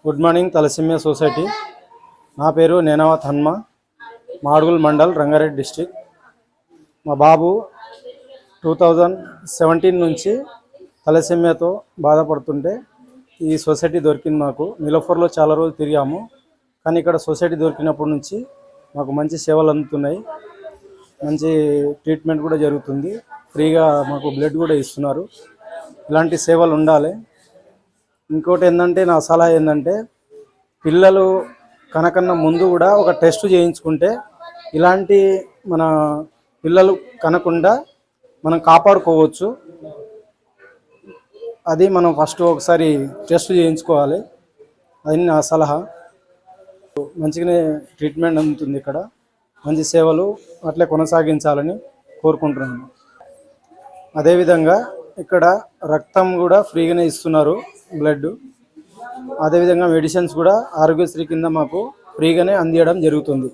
Good morning తలసిమ్య society. నా పేరు Nenavath Hanma, Madugul mandal, Rangareddy district. మా బాబు 2017 నుంచి తలసిమ్యతో బాధపడుతుంటే ఈ సొసైటీ దొరికింది మాకు. నిలోఫర్లో చాలా రోజులు తిరిగాము, కానీ ఇక్కడ సొసైటీ దొరికినప్పటి నుంచి మాకు మంచి సేవలు అందుతున్నాయి. మంచి ట్రీట్మెంట్ కూడా జరుగుతుంది. ఫ్రీగా మాకు బ్లడ్ కూడా ఇస్తున్నారు. ఇలాంటి సేవలు ఉండాలి. ఇంకోటి ఏంటంటే, నా సలహా ఏంటంటే, పిల్లలు కనకన్నా ముందు కూడా ఒక టెస్ట్ చేయించుకుంటే ఇలాంటి మన పిల్లలు కనకుండా మనం కాపాడుకోవచ్చు. అది మనం ఫస్ట్ ఒకసారి టెస్ట్ చేయించుకోవాలి. అది నా సలహా. మంచిగానే ట్రీట్మెంట్ అందుతుంది ఇక్కడ. మంచి సేవలు అట్లే కొనసాగించాలని కోరుకుంటున్నాను. అదేవిధంగా ఇక్కడ రక్తం కూడా ఫ్రీగానే ఇస్తున్నారు, బ్లడ్. అదేవిధంగా మెడిసిన్స్ కూడా ఆరోగ్యశ్రీ కింద మాకు ఫ్రీగానే అందించడం జరుగుతుంది.